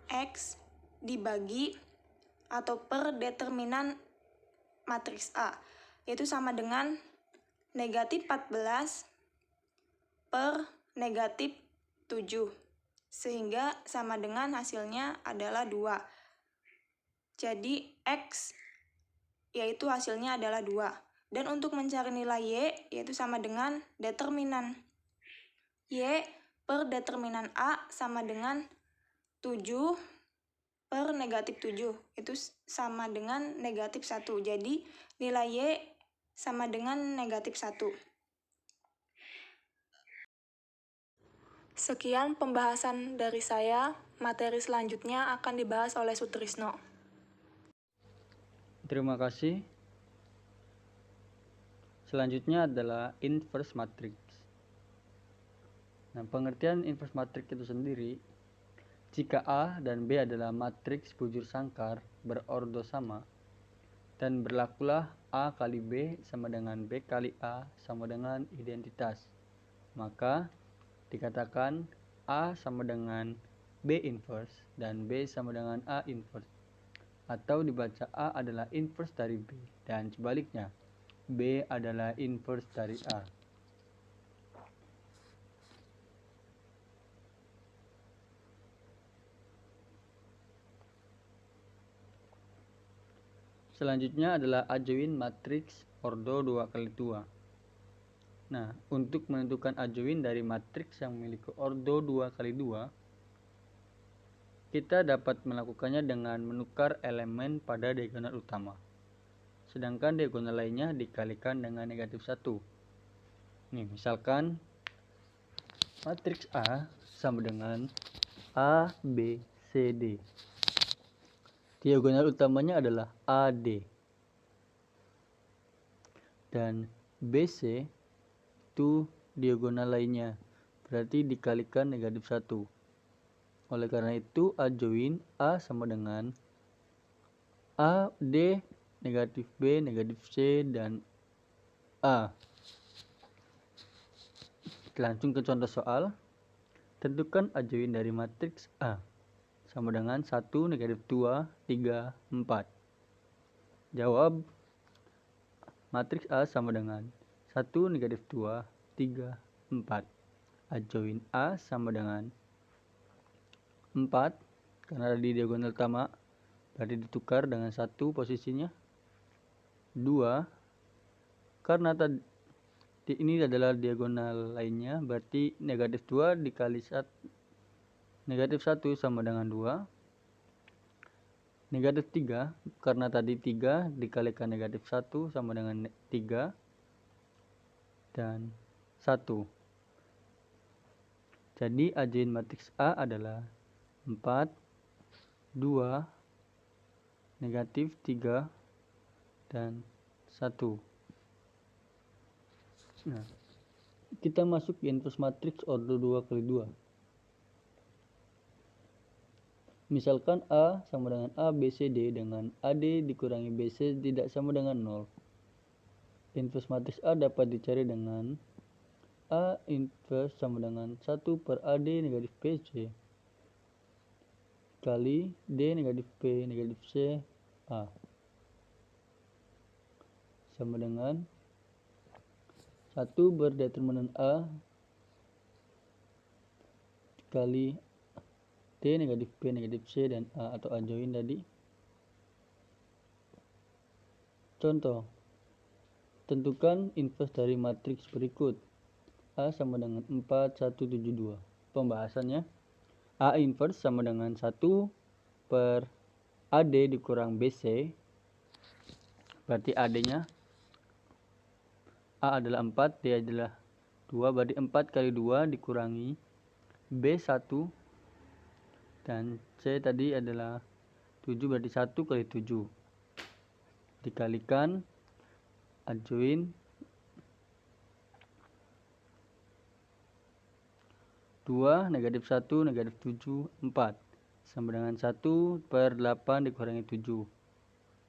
X dibagi atau per determinan matriks A, yaitu sama dengan negatif 14 per negatif 7, sehingga sama dengan hasilnya adalah 2. Jadi X yaitu hasilnya adalah 2. Dan untuk mencari nilai Y yaitu sama dengan determinan Y per determinan A sama dengan 7 per negatif 7, itu sama dengan negatif 1. Jadi nilai Y sama dengan negatif 1. Sekian pembahasan dari saya. Materi selanjutnya akan dibahas oleh Sutrisno. Terima kasih. Selanjutnya adalah inverse matrix. Nah, pengertian inverse matrix itu sendiri, jika A dan B adalah matriks bujur sangkar berordo sama, dan berlakulah A kali B sama dengan B kali A sama dengan identitas, maka dikatakan A sama dengan B inverse dan B sama dengan A inverse. Atau dibaca A adalah inverse dari B dan sebaliknya B adalah inverse dari A. Selanjutnya adalah adjoint matriks ordo 2x2. Nah, untuk menentukan adjoint dari matriks yang memiliki ordo 2x2, kita dapat melakukannya dengan menukar elemen pada diagonal utama. Sedangkan diagonal lainnya dikalikan dengan negatif 1. Nih, misalkan matriks A sama dengan A, B, C, D. Diagonal utamanya adalah AD. Dan BC itu diagonal lainnya, berarti dikalikan negatif 1. Oleh karena itu adjoint A sama dengan AD negatif B, negatif C, dan A. Kita langsung ke contoh soal. Tentukan adjoint dari matriks A sama dengan 1, negatif 2, 3, 4. Jawab, matriks A sama dengan 1, negatif 2, 3, 4. Adjoint A sama dengan 4, karena ada di diagonal utama, berarti ditukar dengan 1 posisinya. 2, karena tadi ini adalah diagonal lainnya, berarti negatif 2 dikali 1, negatif 1 sama dengan 2. Negatif 3, karena tadi 3 dikalikan negatif 1 sama dengan 3. Dan 1. Jadi adjoint matriks A adalah 4, 2, negatif 3, dan 1. Nah, kita masuk ke inverse matriks ordo 2x2. Misalkan A sama dengan A, B, C, D dengan AD dikurangi BC tidak sama dengan 0. Inverse matriks A dapat dicari dengan A inverse sama dengan 1 per AD negatif BC kali D negatif P negatif C A sama dengan 1 berdeterminan A kali D negatif P negatif C dan A atau adjoint tadi. Contoh, tentukan inverse dari matriks berikut. A sama dengan 4, 1, 7, 2. Pembahasannya, A inverse sama dengan 1 per AD dikurang BC, berarti AD-nya A adalah 4, D adalah 2, berarti 4 kali 2 dikurangi B1, dan C tadi adalah 7, berarti 1 kali 7 dikalikan adjoint 2 negatif 1 negatif 7 4 sama dengan 1 per 8 dikurangi 7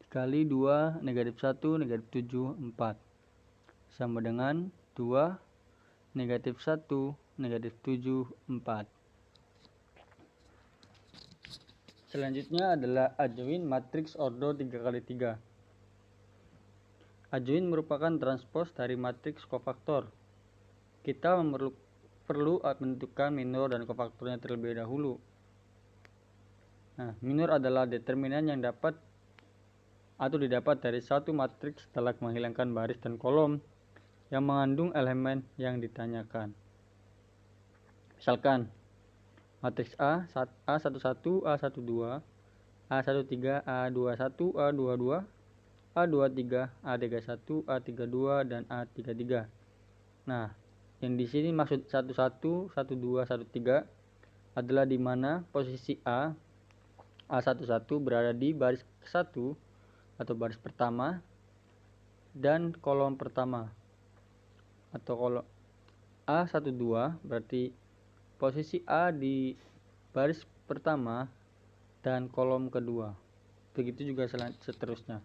dikali 2 negatif 1 negatif 7 4 sama dengan 2 negatif 1 negatif 7 4. Selanjutnya adalah adjoint matriks ordo 3x3. Adjoint merupakan transpos dari matriks kofaktor. Kita perlu menentukan minor dan kofaktornya terlebih dahulu. Nah, minor adalah determinan yang dapat atau didapat dari satu matriks setelah menghilangkan baris dan kolom yang mengandung elemen yang ditanyakan. Misalkan matriks A, A11, A12, A13, A21, A22, A23, A31, A32, dan A33. Nah, yang di sini maksud 11, 12, 13 adalah di mana posisi A11 berada di baris ke-1 atau baris pertama dan kolom pertama. Atau kalau A12 berarti posisi A di baris pertama dan kolom kedua. Begitu juga seterusnya.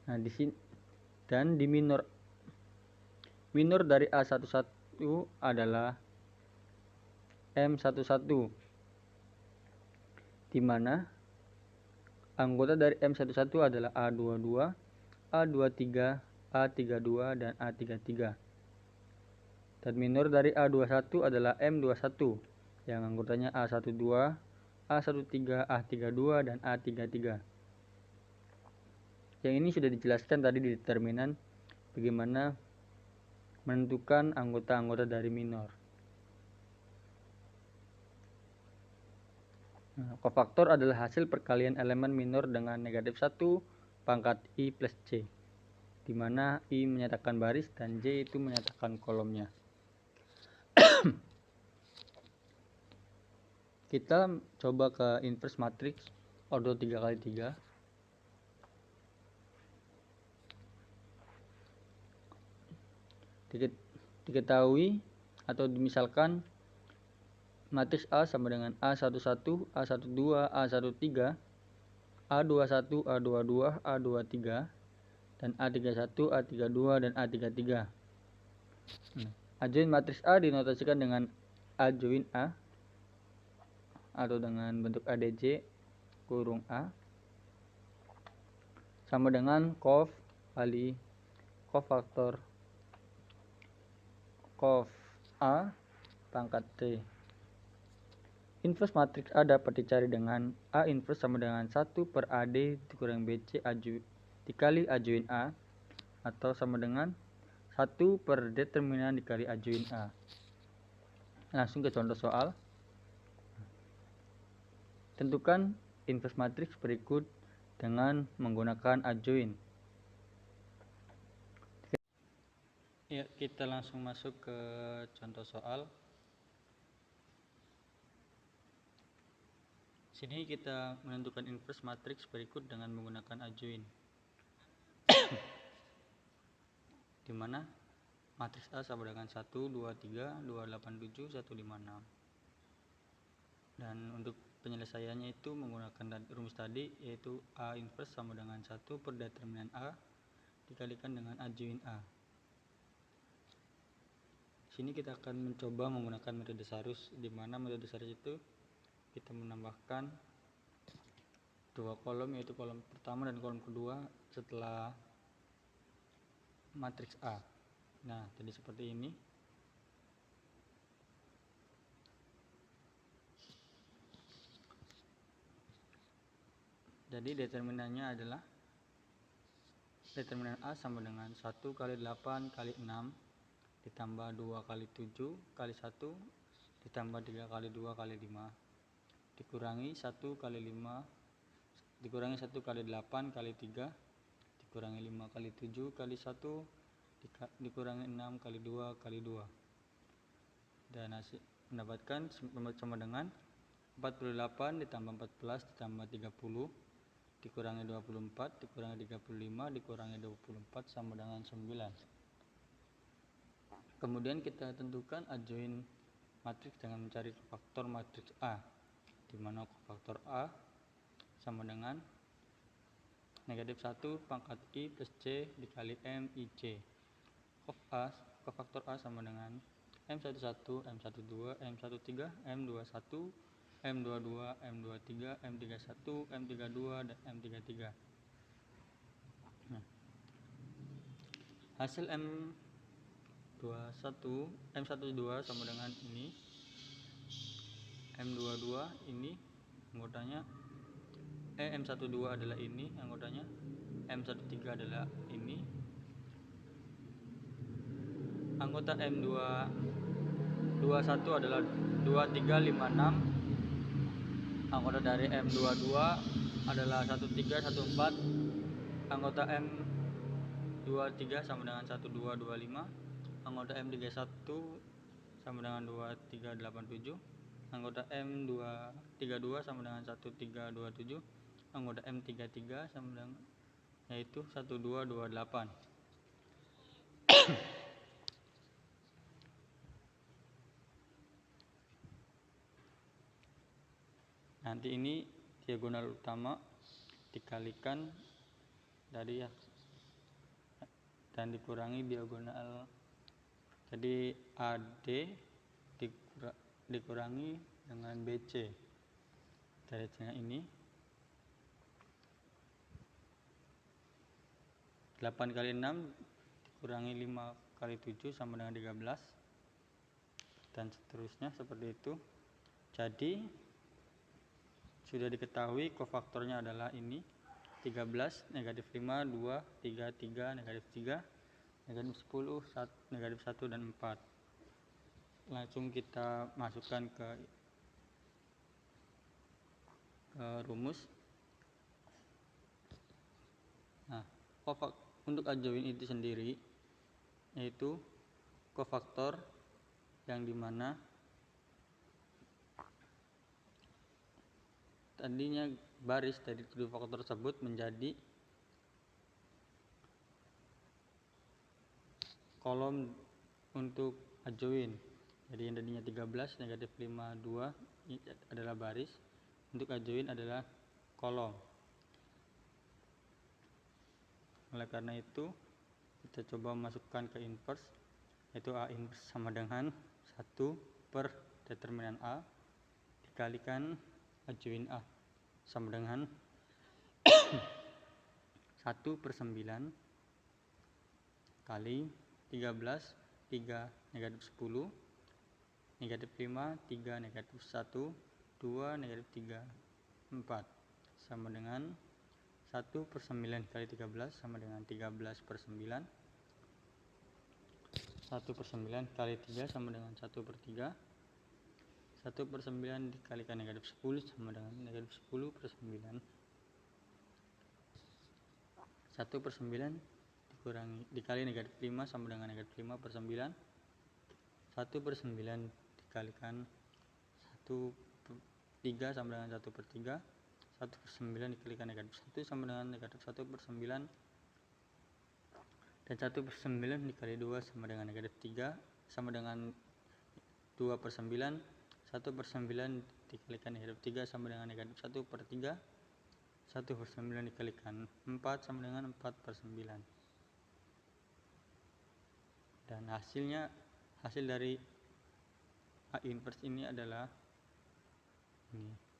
Nah, di sini dan di minor dari A11 adalah M11, di mana anggota dari M11 adalah A22, A23, A32, dan A33. Dan minor dari A21 adalah M21 yang anggotanya A12, A13, A32, dan A33. Yang ini sudah dijelaskan tadi di determinan bagaimana menentukan anggota-anggota dari minor. Kofaktor adalah hasil perkalian elemen minor dengan negatif 1 pangkat I plus J, di mana I menyatakan baris dan J itu menyatakan kolomnya. Kita coba ke inverse matrix ordo 3x3. Diketahui atau misalkan matriks A sama dengan A11, A12, A13, A21, A22, A23, dan A31, A32, dan A33. Adjoin matriks A dinotasikan dengan A join A atau dengan bentuk ADJ kurung A sama dengan cof kali kofaktor cof A pangkat T. Inverse matriks A dapat dicari dengan A inverse sama dengan 1 per AD dikurang BC dikali A join A, atau sama dengan 1 per determinan dikali A join A. Langsung ke contoh soal. Tentukan inverse matriks berikut dengan menggunakan adjoin. Ya, kita langsung masuk ke contoh soal. Sini kita menentukan inverse matriks berikut dengan menggunakan adjoin. Di mana matriks A sama dengan 1, 2, 3, 2, 8, 7, 1, 5, 6. Dan untuk penyelesaiannya itu menggunakan rumus tadi, yaitu A inverse sama dengan 1 per determinan A dikalikan dengan A join A. Sini kita akan mencoba menggunakan metode Sarus, di mana metode Sarus itu kita menambahkan dua kolom, yaitu kolom pertama dan kolom kedua setelah matriks A. Nah, jadi seperti ini. Jadi determinannya adalah determinan A sama dengan 1 kali 8 kali 6 ditambah 2 kali 7 kali 1 ditambah 3 kali 2 kali 5 dikurangi 1 kali 5 dikurangi 1 kali 8 kali 3 dikurangi 5 kali 7 kali 1 dikurangi 6 kali 2 kali 2, dan hasil mendapatkan sama dengan 48 ditambah 14 ditambah 30 dikurangi 24 dikurangi 35 dikurangi 24 sama dengan 9. Kemudian kita tentukan adjoin matriks dengan mencari kofaktor matriks A, di mana kofaktor A sama dengan negatif 1 pangkat I plus C dikali M IC. Kofaktor A sama dengan M11, M12, M13, M21, M22, M23, M31, M32, dan M33. Nah, hasil M12 sama dengan ini, M22 ini anggotanya, M12 adalah ini anggotanya, M13 adalah ini. Anggota M21 adalah 2, 3, 5, 6. Anggota dari M22 adalah 1, 3, 1, 4. Anggota M23 sama dengan 1, 2, 2, 5. Anggota M31 sama dengan 2, 3, 8, 7. Anggota M32 sama dengan 1, 3, 2, 7. Anggota M33 sama dengan yaitu 1, 2, 2, 8. Nanti ini diagonal utama dikalikan dari dan dikurangi diagonal, jadi AD dikurangi dengan BC. Dari hasilnya ini 8 kali 6 dikurangi 5 kali 7 sama dengan 13, dan seterusnya seperti itu. Jadi sudah diketahui kofaktornya adalah ini 13, negatif 5, 2, 3, 3, negatif 3, negatif 10, 1, negatif 1, dan 4. Langsung kita masukkan ke rumus. Nah, untuk adjoin itu sendiri yaitu kofaktor yang dimana tadinya baris dari kedua faktor tersebut menjadi kolom untuk adjoin. Jadi yang tadinya 13, negatif 5, 2 ini adalah baris, untuk adjoin adalah kolom. Oleh karena itu kita coba masukkan ke inverse, yaitu A inverse sama dengan 1 per determinan A dikalikan adjoin A sama dengan 1 per 9 kali 13, 3, negatif 10, negatif 5, 3, negatif 1, 2, negatif 3, 4 sama dengan 1 per 9 kali 13 sama dengan 13 per 9. 1 per 9 kali 3 sama dengan 1 per 3. 1 per 9 dikalikan negatif 10 sama dengan negatif 10 per 9. 1 per 9 dikali negatif 5 sama dengan negatif 5 per 9. 1 per 9 dikalikan 1 per 3 sama dengan 1 per 3. 1 per 9 dikalikan negatif 1 sama dengan negatif 1 per 9, dan 1 per 9 dikali 2 sama dengan negatif 3 sama dengan 2 per 9. 1 per 9 dikalikan negatif 3 sama dengan negatif 1 per 3. 1 per 9 dikalikan 4 sama dengan 4 per 9. Dan hasil dari A inverse ini adalah ini.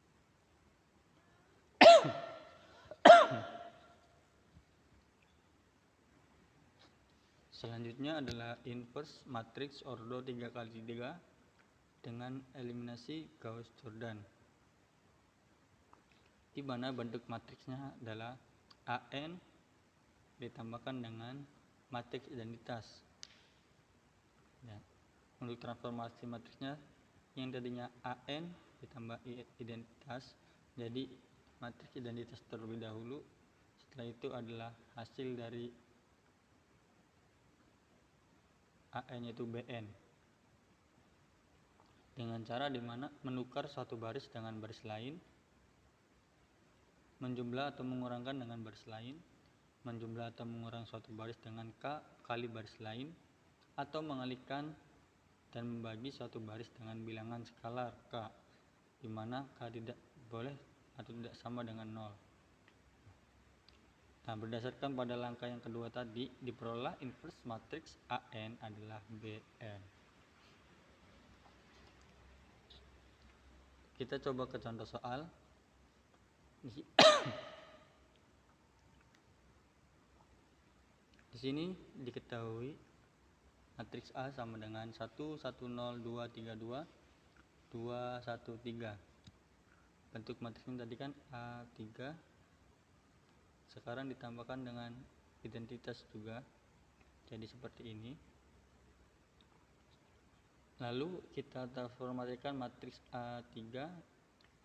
Selanjutnya adalah inverse matriks ordo 3 kali 3 dengan eliminasi Gauss-Jordan, di mana bentuk matriksnya adalah AN ditambahkan dengan matriks identitas. Ya. Untuk transformasi matriksnya yang tadinya AN ditambah identitas jadi matriks identitas terlebih dahulu, setelah itu adalah hasil dari AN yaitu BN, dengan cara dimana menukar suatu baris dengan baris lain, menjumlah atau mengurangkan dengan baris lain, menjumlah atau mengurang suatu baris dengan K kali baris lain, atau mengalihkan dan membagi suatu baris dengan bilangan skalar K, di mana K tidak boleh atau tidak sama dengan 0. Nah, berdasarkan pada langkah yang kedua tadi, diperoleh inverse matriks AN adalah BN. Kita coba ke contoh soal. Di sini diketahui matriks A sama dengan 1 1 0 2 3 2 2 1 3. Bentuk matriksnya tadi kan A3. Sekarang ditambahkan dengan identitas juga, jadi seperti ini. Lalu kita transformasikan matriks A3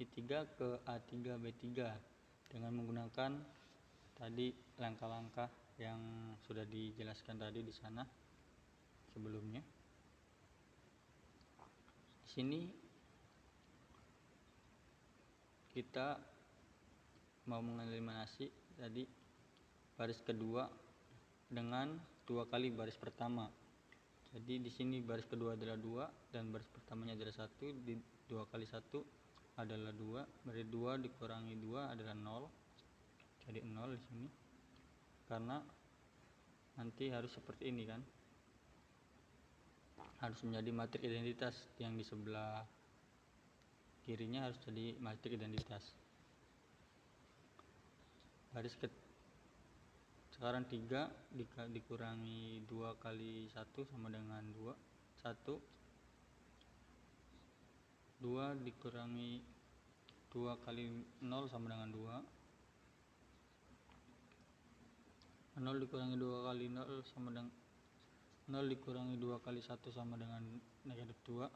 I3 ke A3 B3 dengan menggunakan tadi langkah-langkah yang sudah dijelaskan tadi di sana sebelumnya. Di sini kita mau mengeliminasi tadi baris kedua dengan 2 kali baris pertama. Jadi di sini baris kedua adalah 2 dan baris pertamanya adalah 1. Di 2 kali 1 adalah 2. Dari 2 dikurangi 2 adalah 0. Jadi 0 di sini. Karena nanti harus seperti ini kan. Harus menjadi matriks identitas yang di sebelah kirinya harus jadi matriks identitas. Sekarang 3 dikurangi 2 kali 1 sama dengan 2. 1. 2 dikurangi 2 kali 0 sama dengan 2. 0 dikurangi 2 kali 0 sama dengan 0 dikurangi 2 kali 1 sama dengan negatif 2.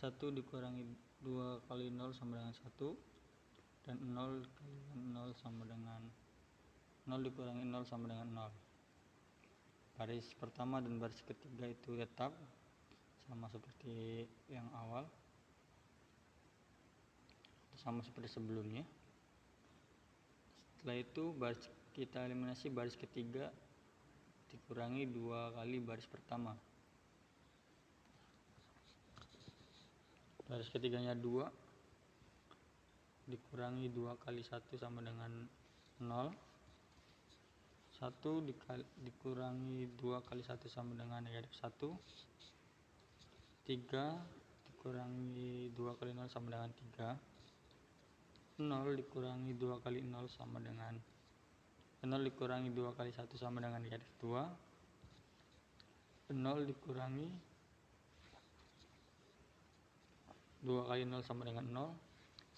1 dikurangi 2 kali 0 sama dengan 1. Dan 0 dikurangi 0 sama dengan 0 dikurangi 0 sama dengan 0. Baris pertama dan baris ketiga itu tetap sama seperti yang awal, sama seperti sebelumnya. Setelah itu kita eliminasi baris ketiga dikurangi 2 kali baris pertama. Baris ketiganya 2 dikurangi 2 kali 1 sama dengan 0. 1 dikurangi 2 kali 1 sama dengan negatif 1. 3 dikurangi 2 kali 0 sama dengan 3. 0 dikurangi 2 kali 0 sama dengan 0 dikurangi 2 kali 1 sama dengan negatif 2. 0 dikurangi 2 kali 0 sama dengan 0.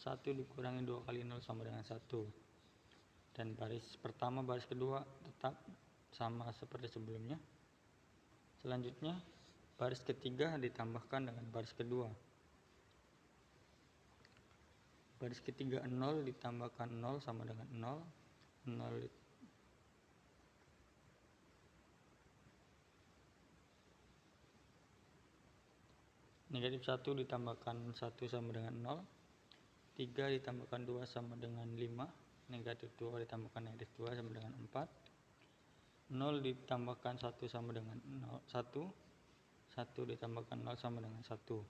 1 dikurangi 2 kali 0 sama dengan 1. Dan baris pertama baris kedua tetap sama seperti sebelumnya. Selanjutnya baris ketiga ditambahkan dengan baris kedua. Baris ketiga 0 ditambahkan 0 sama dengan 0. 0 negatif 1 ditambahkan 1 sama dengan 0. 3 ditambahkan 2 sama dengan 5. Negatif 2 ditambahkan negatif 2 sama dengan 4. 0 ditambahkan 1 sama dengan 1. 1 ditambahkan 0 sama dengan 1.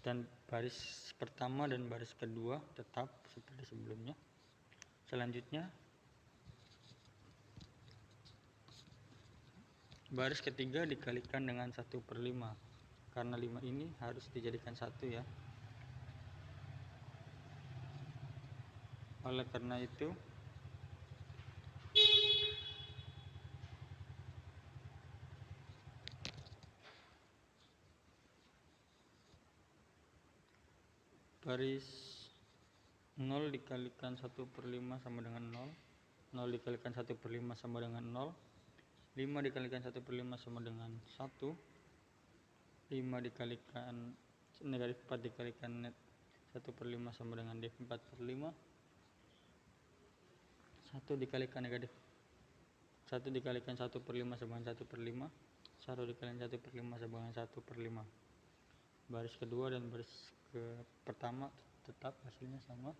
Dan baris pertama dan baris kedua tetap seperti sebelumnya. Selanjutnya baris ketiga dikalikan dengan 1/5, karena 5 ini harus dijadikan 1 ya. Oleh karena itu baris 0 dikalikan 1/5 sama dengan 0. 0 dikalikan 1/5 sama dengan 0. 5 dikalikan 1/5 sama dengan 1. 5 dikalikan negatif 4 dikalikan 1/5 sama dengan negatif 4/5. 1 dikalikan negatif 1 dikalikan 1/5 sama dengan 1/5. 1 dikalikan 1/5 sama dengan 1/5. Baris kedua dan baris pertama tetap hasilnya sama.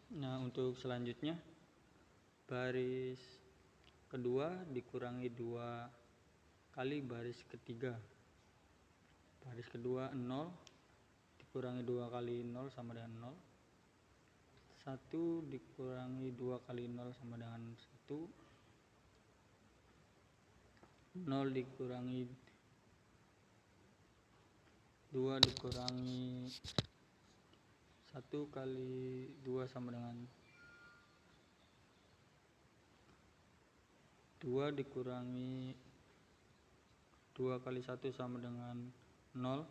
Nah, untuk selanjutnya baris kedua dikurangi 2 kali baris ketiga. Baris kedua 0 dikurangi 2 kali 0 sama dengan 0. 1 dikurangi 2 kali 0 sama dengan 1. 0 dikurangi 2 dikurangi 1 kali 2 sama dengan 2 dikurangi 2 kali 1 sama dengan 0.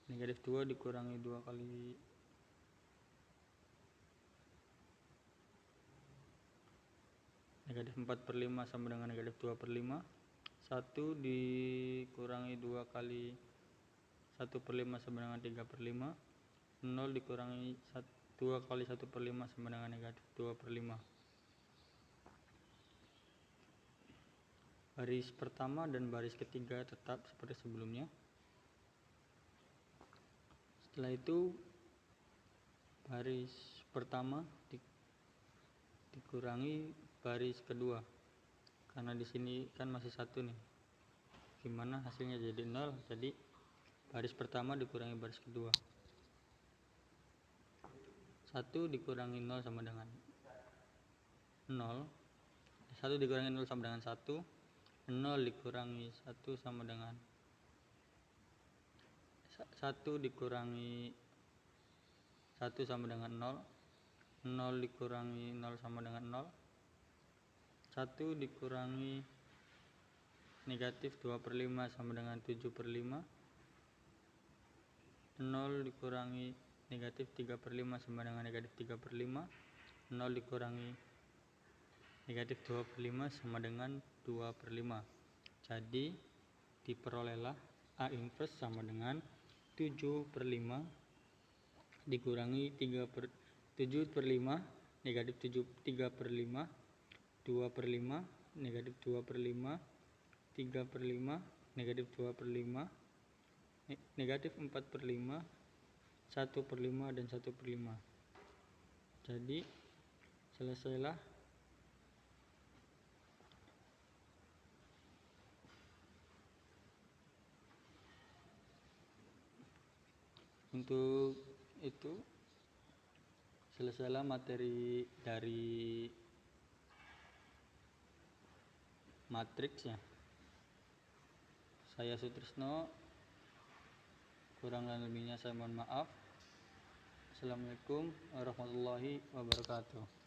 Negatif 2 dikurangi 2 kali negatif 4/5 sama dengan negatif 2/5. 1 dikurangi 2 kali 1/5 sama dengan 3/5. 0 dikurangi 2 kali 1/5 sama dengan negatif 2/5. Baris pertama dan baris ketiga tetap seperti sebelumnya. Setelah itu baris pertama dikurangi baris kedua, karena di sini kan masih 1 nih. Gimana hasilnya jadi 0? Jadi Baris pertama dikurangi baris kedua. 1 dikurangi 0 sama dengan 0. 1 dikurangi 0 sama dengan 1. 0 dikurangi 1 sama dengan 1 dikurangi 1 sama dengan 0. 0 dikurangi 0 sama dengan 0. 1 dikurangi negatif 2/5 sama dengan 7/5. 0 dikurangi negatif 3/5 sama dengan negatif 3/5. 0 dikurangi negatif 2/5 sama dengan 2/5. Jadi diperolehlah A inverse sama dengan 7/5 dikurangi 7/5 negatif 3/5, 2/5 negatif 2/5, 3/5 negatif 2/5, negatif 4/5, 1/5 dan 1/5. Jadi selesailah untuk itu. Selesailah materi dari matriksnya. Saya Sutrisno, kurang dan lebihnya saya mohon maaf. Assalamualaikum warahmatullahi wabarakatuh.